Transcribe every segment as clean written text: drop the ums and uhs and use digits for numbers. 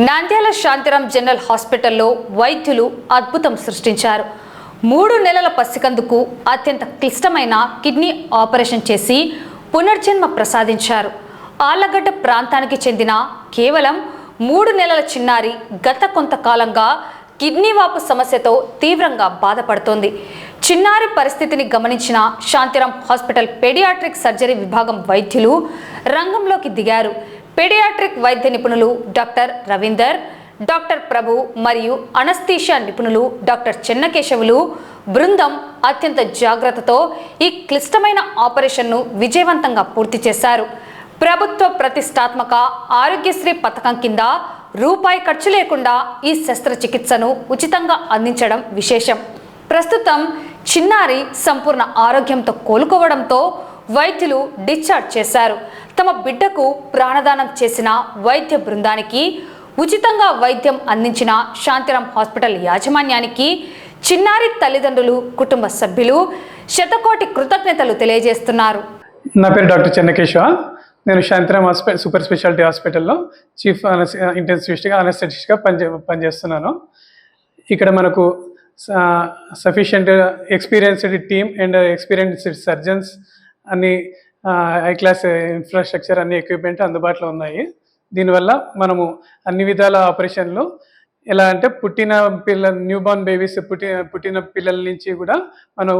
Nandyal Shantiram general హాస్పిటల్లో వైద్యులు అద్భుతం సృష్టించారు. 3 నెలల పసికందుకు అత్యంత క్లిష్టమైన కిడ్నీ ఆపరేషన్ చేసి పునర్జన్మ ప్రసాదించారు. ఆళ్లగడ్డ ప్రాంతానికి చెందిన కేవలం 3 నెలల చిన్నారి గత కొంతకాలంగా కిడ్నీ వాపు సమస్యతో తీవ్రంగా బాధపడుతోంది. చిన్నారి పరిస్థితిని గమనించిన శాంతిరాం హాస్పిటల్ పెడియాట్రిక్ సర్జరీ విభాగం వైద్యులు రంగంలోకి దిగారు. పెడియాట్రిక్ వైద్య నిపుణులు డాక్టర్ రవీందర్, డాక్టర్ ప్రభు మరియు అనస్థీషియా నిపుణులు డాక్టర్ చెన్నకేశవులు బృందం అత్యంత జాగ్రత్తతో ఈ క్లిష్టమైన ఆపరేషన్ను విజయవంతంగా పూర్తి చేశారు. ప్రభుత్వ ప్రతిష్టాత్మక ఆరోగ్యశ్రీ పథకం కింద రూపాయి ఖర్చు లేకుండా ఈ శస్త్రచికిత్సను ఉచితంగా అందించడం విశేషం. ప్రస్తుతం చిన్నారి సంపూర్ణ ఆరోగ్యంతో కోలుకోవడంతో వైద్యులు డిశ్చార్జ్ చేశారు. తమ బిడ్డకు ప్రాణదానం చేసిన వైద్య బృందానికి, ఉచితంగా వైద్యం అందించిన శాంతిరాం హాస్పిటల్ యాజమాన్యానికి చిన్నారి తల్లిదండ్రులు, కుటుంబ సభ్యులు శతకోటి కృతజ్ఞతలు తెలియజేస్తున్నారు. నా పేరు డాక్టర్ చెన్నకేశవ. నేను శాంతిరాం హాస్పిటల్ సూపర్ స్పెషాలిటీ హాస్పిటల్లో చీఫ్ ఇంటెన్సివిస్ట్గా అనస్థెటిస్ట్గా పనిచేస్తున్నాను. ఇక్కడ మనకు sufficient experienced team and experienced surgeons, అన్ని హై క్లాస్ ఇన్ఫ్రాస్ట్రక్చర్, అన్ని ఎక్విప్మెంట్ అందుబాటులో ఉన్నాయి. దీనివల్ల మనము అన్ని విధాల ఆపరేషన్లు ఎలా అంటే న్యూ బార్న్ బేబీస్ పుట్టిన పిల్లల నుంచి కూడా మనం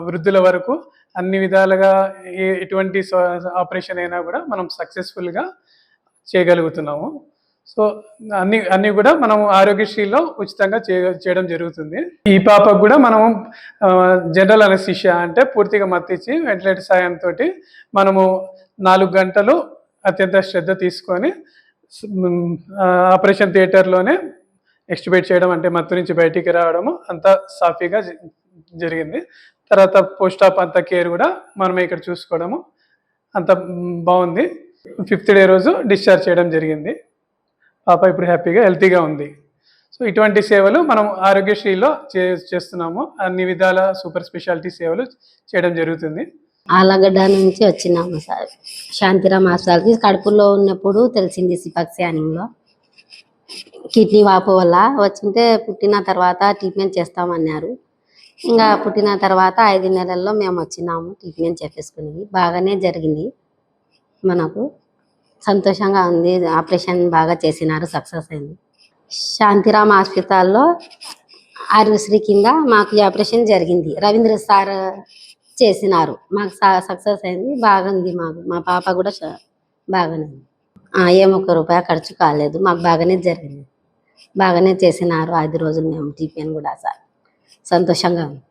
వృద్ధుల వరకు అన్ని విధాలుగా ఎటువంటి ఆపరేషన్ అయినా కూడా మనం సక్సెస్ఫుల్గా చేయగలుగుతున్నాము. సో అన్ని కూడా మనం ఆరోగ్యశ్రీలో ఉచితంగా చేయడం జరుగుతుంది. ఈ పాపకు కూడా మనము జనరల్ అనస్థీషియా అంటే పూర్తిగా మత్తిచ్చి వెంటిలేటర్ సాయంతో మనము 4 గంటలు అత్యంత శ్రద్ధ తీసుకొని ఆపరేషన్ థియేటర్లోనే ఎక్స్ట్యూబేట్ చేయడం, అంటే మత్తు నుంచి బయటికి రావడము అంతా సాఫీగా జరిగింది. తర్వాత పోస్ట్ ఆప్ అంత కేర్ కూడా మనమే ఇక్కడ చూసుకోవడము అంత బాగుంది. 5th డే రోజు డిశ్చార్జ్ చేయడం జరిగింది. పాప ఇప్పుడు హ్యాపీగా హెల్తీగా ఉంది. సో ఇటువంటి సేవలు మనం ఆరోగ్యశ్రీలో చేస్తున్నాము. అన్ని విధాల సూపర్ స్పెషాలిటీ సేవలు చేయడం జరుగుతుంది. ఆళ్లగడ్డ నుంచి వచ్చినాము సార్. శాంతిరాం హాస్పిటల్కి కడుపులో ఉన్నప్పుడు తెలిసింది సిపాక్ స్కానింగ్లో కిడ్నీ వాపు వల్ల వచ్చింటే పుట్టిన తర్వాత ట్రీట్మెంట్ చేస్తామన్నారు. ఇంకా పుట్టిన తర్వాత 5 నెలల్లో మేము వచ్చినాము ట్రీట్మెంట్ చేసేసుకుని. బాగానే జరిగింది, మనకు సంతోషంగా ఉంది. ఆపరేషన్ బాగా చేసినారు, సక్సెస్ అయింది. శాంతిరాం హాస్పిటల్లో ఆరోగ్యశ్రీ కింద మాకు ఈ ఆపరేషన్ జరిగింది. రవీంద్ర సార్ చేసినారు, మాకు సక్సెస్ అయింది. బాగుంది, మా పాప కూడా బాగానే ఉంది. ₹1 ఖర్చు కాలేదు, మాకు బాగానే జరిగింది. బాగానే చేసినారు. 5 రోజులు మేము ట్రీట్మెంట్ కూడా సార్ సంతోషంగా ఉంది.